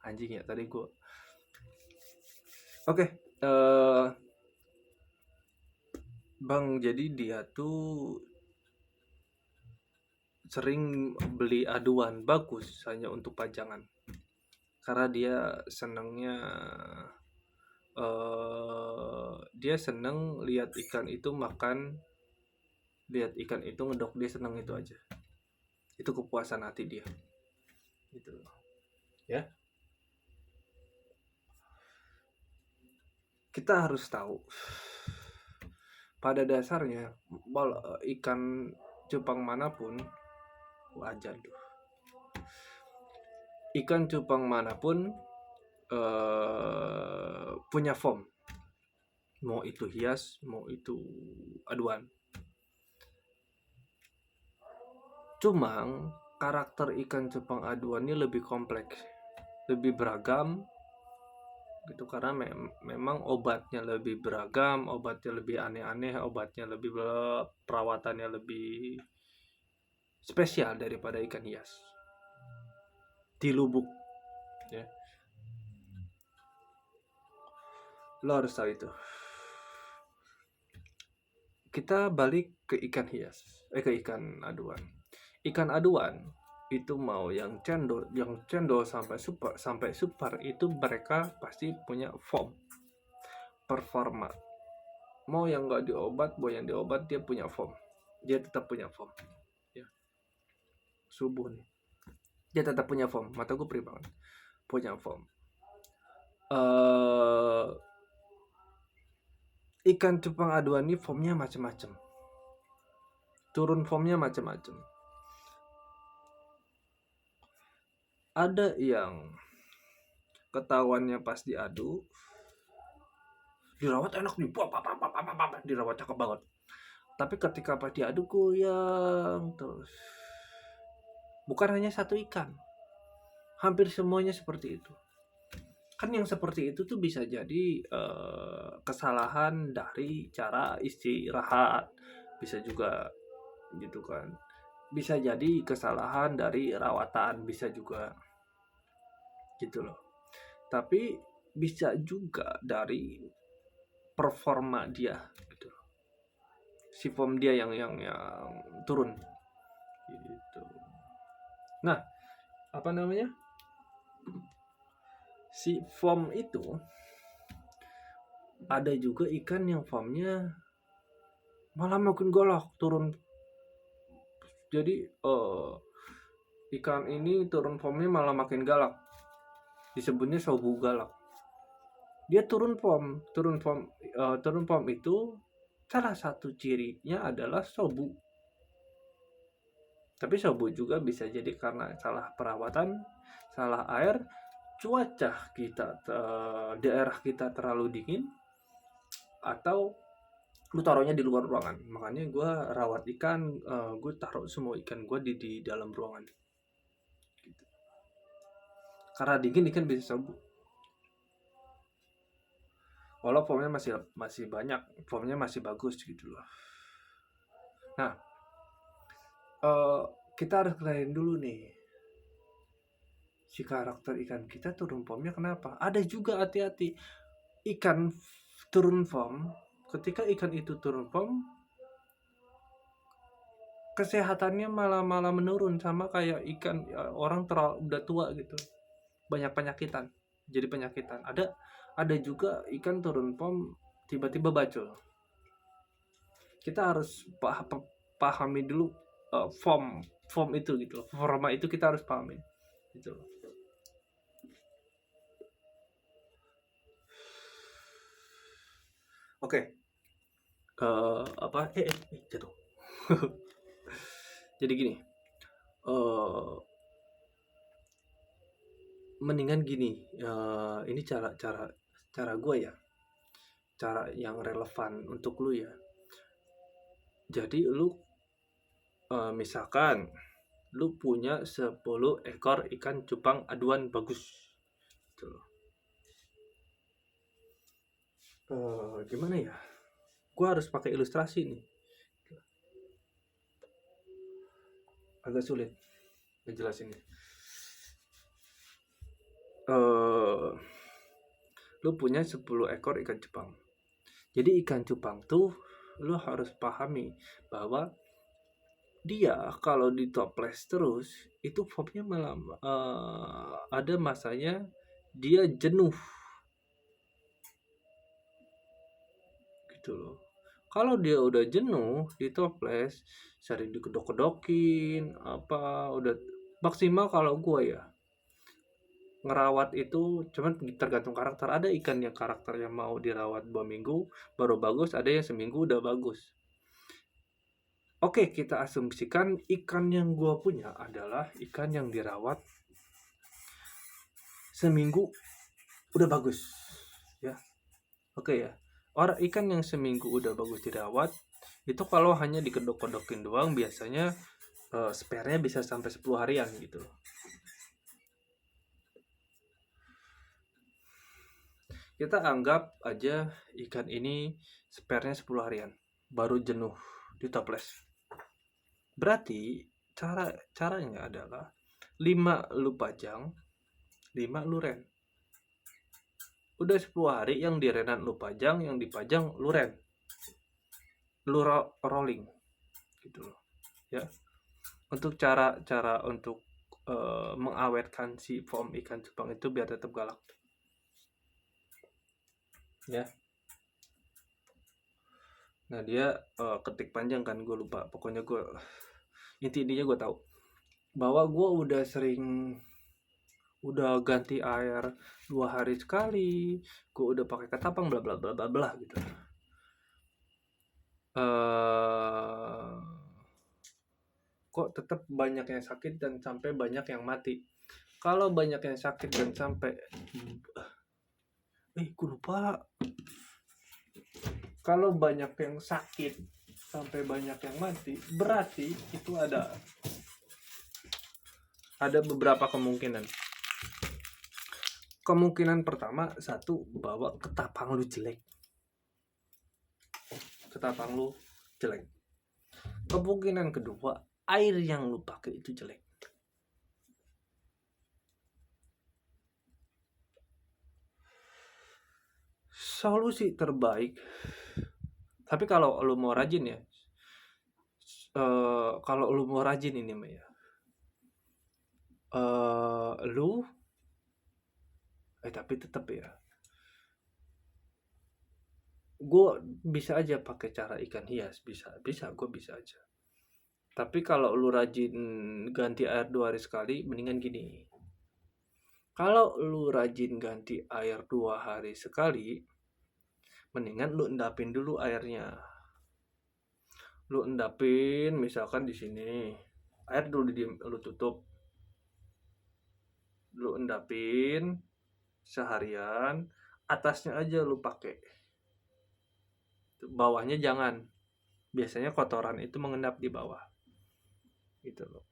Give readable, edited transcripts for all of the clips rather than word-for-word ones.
Anjing ya tadi gue. Oke, Bang, jadi dia tuh sering beli aduan bagus hanya untuk pajangan. Karena dia seneng lihat ikan itu makan, lihat ikan itu ngedok, dia seneng itu aja. Itu kepuasan hati dia. Gitu loh. Ya. Kita harus tahu pada dasarnya ikan cupang manapun wajar tuh. Ikan cupang manapun punya form, mau itu hias, mau itu aduan. Cuma karakter ikan cupang aduan ini lebih kompleks, lebih beragam gitu, karena memang obatnya lebih beragam, obatnya lebih aneh-aneh, obatnya lebih perawatannya lebih spesial daripada ikan hias di lubuk ya. Lo harus tahu itu. Kita balik ke ikan hias, ke ikan aduan. Ikan aduan itu mau yang cendol sampai super itu mereka pasti punya form, performa. Mau yang nggak diobat, mau yang diobat, dia punya form, dia tetap punya form ya. Subuh nih, dia tetap punya form. Mata gue perih banget, punya form. Ikan cupang aduan ini formnya macam-macam, turun formnya macam-macam. Ada yang ketahuannya pas diadu, dirawat enak nih, dirawat cakep banget. Tapi ketika pas diadu goyang terus. Bukan hanya satu ikan, hampir semuanya seperti itu. Kan yang seperti itu tuh bisa jadi kesalahan dari cara istirahat, bisa juga gitu kan. Bisa jadi kesalahan dari rawatan, bisa juga gitu loh. Tapi bisa juga dari performa dia gitu. Si form dia yang turun gitu. Nah, apa namanya? Si form itu ada juga ikan yang formnya malah makin galak turun. Jadi ikan ini turun formnya malah makin galak. Disebutnya sobu galak. Dia turun form itu salah satu cirinya adalah sobu. Tapi sobu juga bisa jadi karena salah perawatan, salah air, cuaca kita daerah kita terlalu dingin, atau lu taruhnya di luar ruangan. Makanya gue rawat ikan, gue taruh semua ikan gue di dalam ruangan gitu. Karena dingin ikan bisa sobu. Walau formnya masih banyak, formnya masih bagus gitu loh. Nah, kita harus kenalin dulu nih si karakter ikan kita turun formnya kenapa. Ada juga hati-hati ikan turun form. Ketika ikan itu turun form, kesehatannya malah menurun, sama kayak ikan orang udah tua gitu, banyak penyakitan, jadi penyakitan. Ada juga ikan turun form tiba-tiba bacol. Kita harus pahami dulu form itu gitu loh. Forma itu kita harus pahami gitu loh. Oke. Jatuh. Jadi gini, mendingan gini, ini cara gue ya, cara yang relevan untuk lu ya. Jadi lu misalkan lu punya 10 ekor ikan cupang aduan bagus gitu. Gimana ya, gue harus pakai ilustrasi nih, agak sulit ngejelasinnya. eh lu punya 10 ekor ikan cupang. Jadi ikan cupang tuh lu harus pahami bahwa dia kalau ditoples terus itu foamnya malah ada masanya dia jenuh gitu loh. Kalau dia udah jenuh ditoples sering dikedok-kedokin apa udah maksimal kalau gua ya ngerawat itu cuman tergantung karakter. Ada ikan yang karakternya mau dirawat 2 minggu baru bagus, ada yang seminggu udah bagus. Oke, kita asumsikan ikan yang gua punya adalah ikan yang dirawat seminggu udah bagus ya. Oke ya. Orang ikan yang seminggu udah bagus dirawat itu kalau hanya dikedok-kedokin doang biasanya spare-nya bisa sampai 10 harian gitu. Kita anggap aja ikan ini spare-nya 10 harian baru jenuh ditoples. Berarti caranya adalah 5 lu pajang, 5 lu ren. Udah 10 hari yang direnan lu pajang, yang dipajang lu ren. Lu rolling gitu loh. Ya. Untuk cara untuk mengawetkan si foam ikan cupang itu biar tetap galak. Ya. Nah, dia ketik panjang kan gue lupa. Pokoknya gue intinya gue tahu bahwa gue udah ganti air 2 hari sekali, gue udah pakai ketapang bla bla bla bla bla gitu. Kok tetap banyak yang sakit dan sampai banyak yang mati. Kalau banyak yang sakit dan sampai gue lupa. Kalau banyak yang sakit sampai banyak yang mati, berarti itu ada beberapa kemungkinan. Kemungkinan pertama, satu, bahwa ketapang lu jelek. Kemungkinan kedua, air yang lu pakai itu jelek. Solusi terbaik, tapi kalau lu mau rajin ya, kalau lu mau rajin ini mah ya, tapi tetap ya, gue bisa aja pakai cara ikan hias, gue bisa aja. Tapi kalau lu rajin ganti air 2 hari sekali, mendingan gini. Kalau lu rajin ganti air 2 hari sekali, mendingan lu endapin dulu airnya. Lu endapin misalkan di sini. Air dulu lu tutup. Lu endapin seharian, atasnya aja lu pakai. Bawahnya jangan. Biasanya kotoran itu mengendap di bawah. Gitu loh.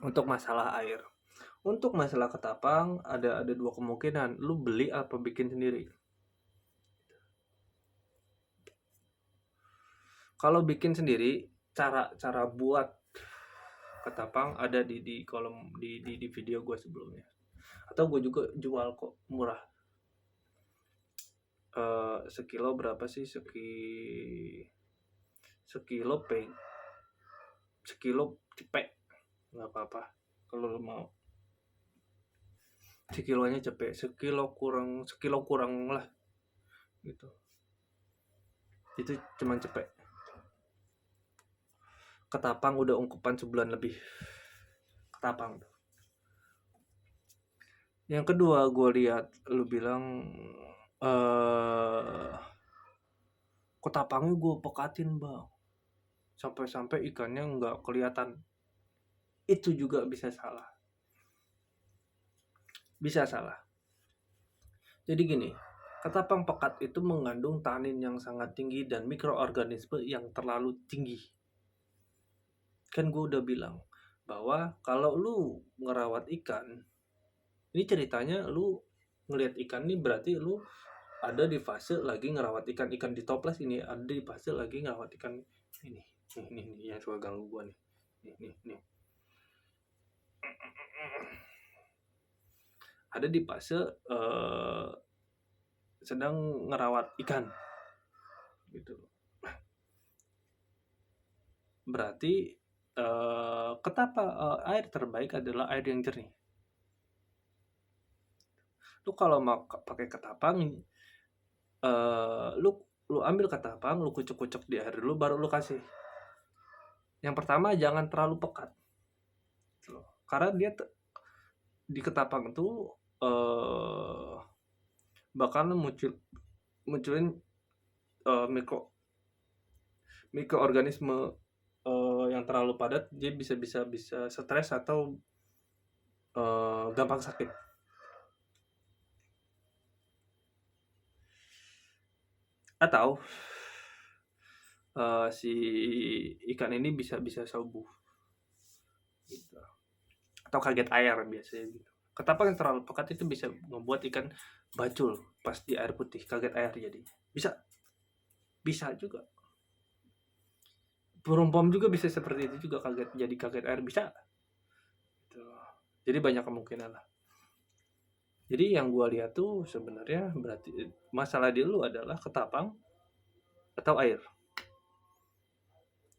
Untuk masalah air. Untuk masalah ketapang ada 2 kemungkinan, lu beli atau bikin sendiri. Kalau bikin sendiri, cara buat ketapang ada di kolom di video gue sebelumnya. Atau gue juga jual kok murah. Sekilo berapa sih? Sekilo cepek, nggak apa-apa kalau lo mau. Sekilonya cepet, sekilo kurang lah gitu. Itu cuman cepet. Ketapang udah ungkupan sebulan lebih. Ketapang. Yang kedua gue lihat lu bilang ketapangnya gue pekatin bang, sampai ikannya nggak kelihatan. Itu juga bisa salah. Jadi gini, ketapang pekat itu mengandung tanin yang sangat tinggi dan mikroorganisme yang terlalu tinggi. Kan gue udah bilang bahwa kalau lu ngerawat ikan, ini ceritanya lu ngelihat ikan ini berarti lu ada di fase lagi ngerawat ikan di toples ini, ada di fase lagi ngerawat ikan ini yang suka ganggu gua nih. ada di fase sedang ngerawat ikan gitu. Berarti air terbaik adalah air yang jernih. Lu kalau mau pakai ketapang, lu ambil ketapang, lu kucuk-kucuk di air dulu, baru lu kasih. Yang pertama jangan terlalu pekat, karena dia di ketapang itu bakalan munculin mikroorganisme yang terlalu padat, dia bisa stres atau gampang sakit. Atau si ikan ini bisa sembuh gitu. Atau kaget air biasanya gitu. Ketapang yang terlalu pekat itu bisa membuat ikan bacul pas di air putih, kaget air jadinya. Bisa juga. Burung pom juga bisa seperti itu juga, kaget air bisa. Gitu. Jadi banyak kemungkinan lah. Jadi yang gua lihat tuh sebenarnya berarti masalah di lu adalah ketapang atau air.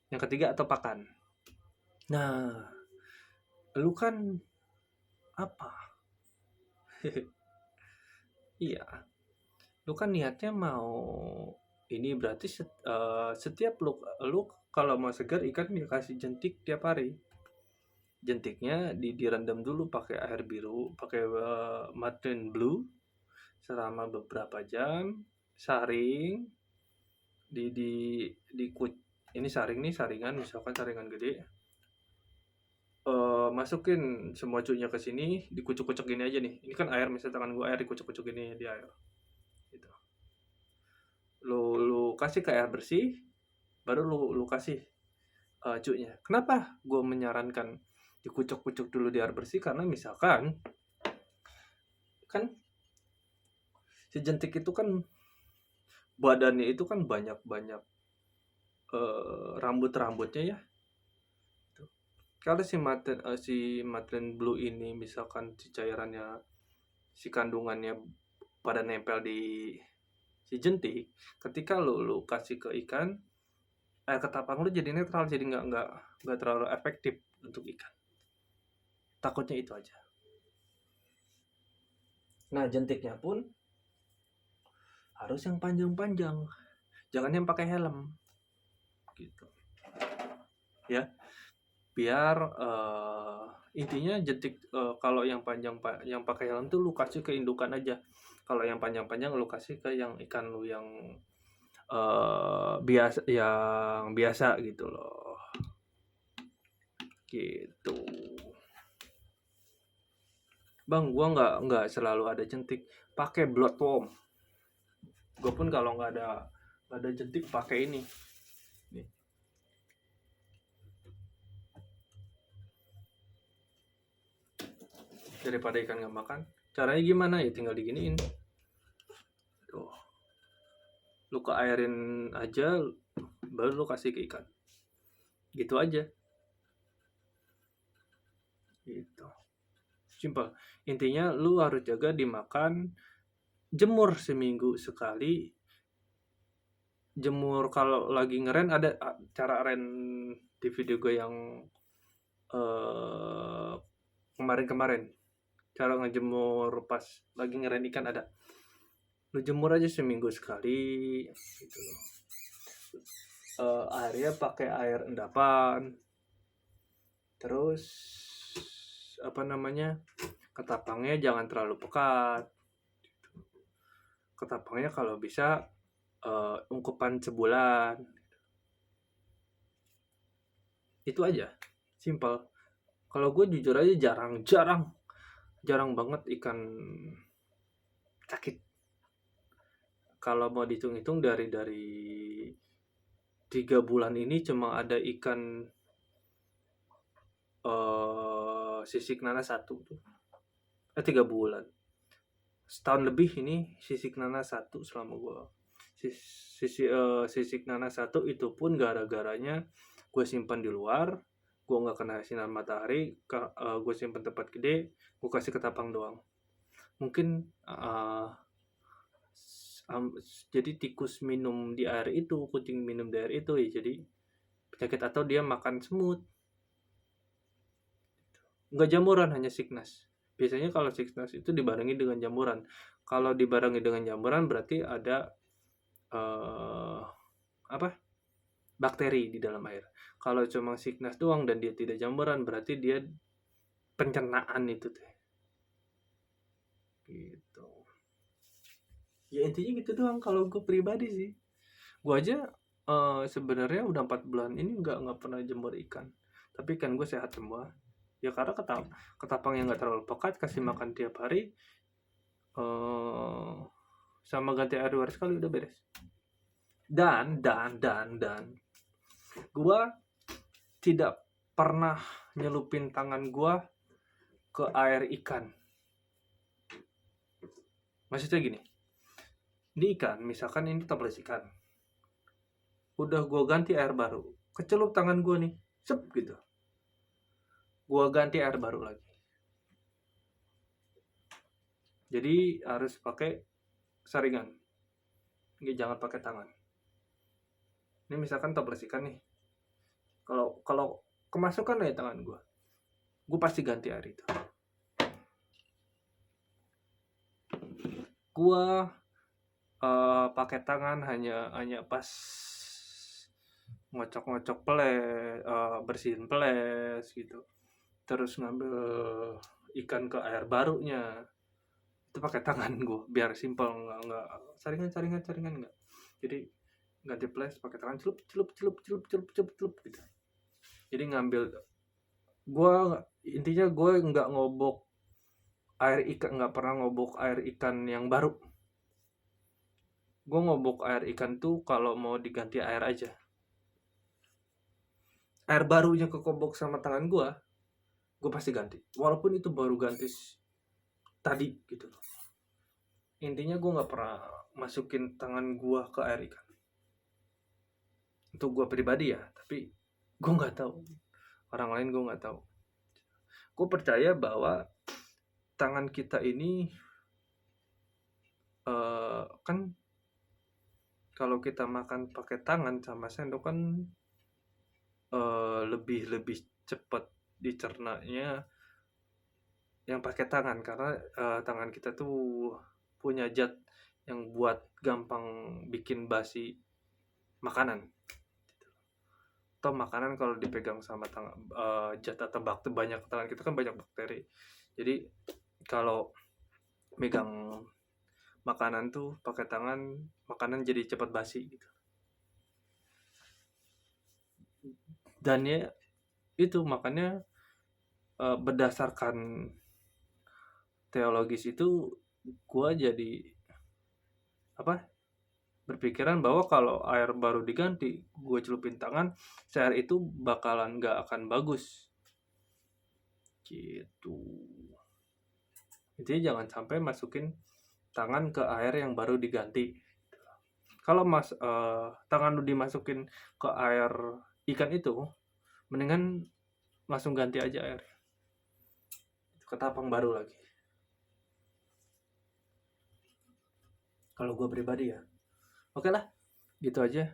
Yang ketiga atau pakan. Nah, lu kan apa? Iya. Lu kan niatnya mau ini, berarti setiap lu kalau mau segar ikan dikasih jentik tiap hari. Jentiknya direndam dulu pakai air biru, pakai Martin Blue selama beberapa jam, saring ini saringan, misalkan saringan gede, masukin semua cunya ke sini, dikucuk-kucuk gini aja nih. Ini kan air, misalnya tangan gua air, dikucuk-kucuk gini di air gitu. Lu kasih ke air bersih, baru lu kasih cunya. Kenapa gue menyarankan dikucuk-kucuk dulu di air bersih? Karena misalkan kan si jentik itu kan badannya itu kan banyak rambut-rambutnya ya. Kalau si Martin Blue ini misalkan si cairannya, si kandungannya pada nempel di si jentik, ketika lu kasih ke ikan, air ketapang lu jadi netral, jadi nggak terlalu efektif untuk ikan. Takutnya itu aja. Nah, jentiknya pun harus yang panjang-panjang, jangan yang pakai helm gitu ya, biar intinya jentik kalau yang panjang yang pakai helm tuh lu kasih ke indukan aja. Kalau yang panjang-panjang lu kasih ke yang ikan lu yang biasa gitu loh. Gitu. Bang, gua nggak selalu ada jentik, pakai bloodworm. Gua pun kalau nggak ada jentik pakai ini. Nih. Daripada ikan nggak makan, caranya gimana ya? Tinggal diginiin. Tuh. Lu ke airin aja, baru lu kasih ke ikan. Gitu aja. Gitu. Simpel. Intinya lu harus jaga dimakan, jemur seminggu sekali. Jemur kalau lagi ngeren, ada cara ren di video gue yang kemarin. Cara ngejemur pas lagi ngeren ikan ada. Lu jemur aja seminggu sekali gitu loh. Airnya pakai air endapan. Terus ketapangnya jangan terlalu pekat. Ketapangnya kalau bisa ungkupan sebulan. Itu aja, simpel. Kalau gue jujur aja jarang banget ikan sakit. Kalau mau dihitung-hitung dari 3 bulan ini cuma ada ikan sisik nanas 1 tuh. 3 bulan. Setahun lebih ini sisik nanas 1 selama gue. Sisik nanas 1 itu pun gara-garanya gue simpan di luar, gue nggak kena sinar matahari, gue simpan tempat gede, gue kasih ketapang doang. Mungkin jadi tikus minum di air itu, kucing minum di air itu, ya jadi penyakit, atau dia makan semut. Nggak jamuran, hanya sickness. Biasanya kalau sickness itu dibarengi dengan jamuran. Kalau dibarengi dengan jamuran berarti ada bakteri di dalam air. Kalau cuma sickness doang dan dia tidak jamuran berarti dia pencernaan itu teh. Gitu. Ya intinya gitu doang kalau gue pribadi sih. Gue aja sebenarnya udah 4 bulan ini nggak pernah jemur ikan. Tapi kan gue sehat semua. Ya karena ketapang yang nggak terlalu pekat, kasih makan tiap hari, sama ganti air 2 hari sekali udah beres. Dan gue tidak pernah nyelupin tangan gue ke air ikan. Maksudnya gini, di ikan, misalkan ini toples ikan, udah gue ganti air baru, kecelup tangan gue nih, sep gitu, gue ganti air baru lagi. Jadi harus pakai saringan, jangan pakai tangan. Ini misalkan toples ikan nih, kalau kemasukan ya tangan gue pasti ganti air itu. Gue pakai tangan hanya pas ngocok-ngocok bersihin peles gitu, terus ngambil ikan ke air barunya itu pakai tangan gue, biar simple, nggak saringan nggak. Jadi ganti peles pakai tangan, celup gitu. Jadi ngambil, intinya gue nggak ngobok air ikan, nggak pernah ngobok air ikan yang baru. Gue ngobok air ikan tuh kalau mau diganti air aja. Air barunya kekobok sama tangan gue pasti ganti, walaupun itu baru ganti tadi gitu. Intinya gue nggak pernah masukin tangan gue ke air ikan. Untuk gue pribadi ya, tapi gue nggak tahu orang lain, gue nggak tahu. Gue percaya bahwa tangan kita ini kan kalau kita makan pakai tangan sama sendok kan lebih cepat dicernanya yang pakai tangan, karena tangan kita tuh punya zat yang buat gampang bikin basi makanan. Atau makanan kalau dipegang sama tangan, zat atau bakteri, banyak tangan kita kan banyak bakteri. Jadi kalau megang makanan tuh pakai tangan, makanan jadi cepat basi gitu. Dan ya itu makanya berdasarkan teologis itu gue jadi berpikiran bahwa kalau air baru diganti, gue celupin tangan, air itu bakalan gak akan bagus gitu. Jadi jangan sampai masukin tangan ke air yang baru diganti. Kalau tangan lu dimasukin ke air ikan itu, mendingan langsung ganti aja air, ketapang baru lagi. Kalau gue pribadi ya, oke lah, gitu aja.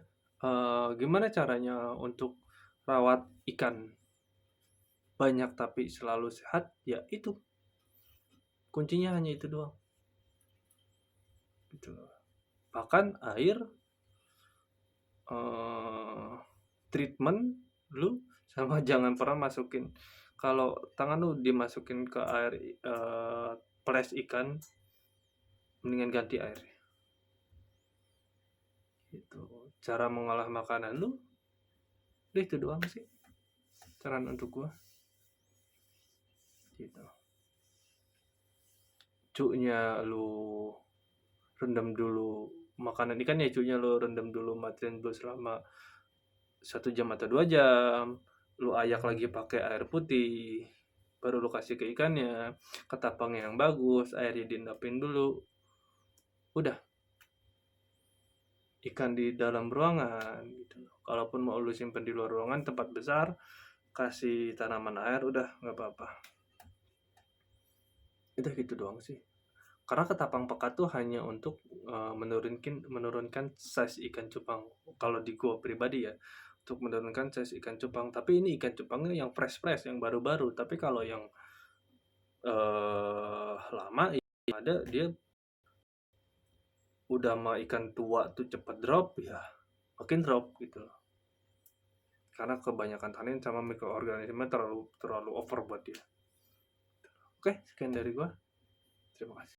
Gimana caranya untuk rawat ikan banyak tapi selalu sehat? Ya itu, kuncinya hanya itu doang gitu. Bahkan air treatment lu sama jangan pernah masukin, kalau tangan lu dimasukin ke air peles ikan, mendingan ganti air gitu. Cara mengolah makanan lu itu doang sih saran untuk gua gitu. Cuknya lu rendam dulu, makanan ikan ya cuknya lu rendam dulu, matiin dulu selama 1 jam atau 2 jam, lu ayak lagi pakai air putih, baru lu kasih ke ikannya, ketapang yang bagus, airnya diendapin dulu, udah, ikan di dalam ruangan gitu. Kalaupun mau lu simpen di luar ruangan tempat besar, kasih tanaman air, udah nggak apa-apa. Udah gitu doang sih. Karena ketapang pekat tuh hanya untuk menurunkan size ikan cupang. Kalau di gua pribadi ya, untuk menurunkan size ikan cupang. Tapi ini ikan cupangnya yang fresh-fresh, yang baru-baru. Tapi kalau yang lama ada dia udah sama ikan tua tuh cepet drop ya, makin drop gitu loh. Karena kebanyakan tanin sama mikroorganisme terlalu over buat dia. Oke, sekian dari gua. Terima kasih.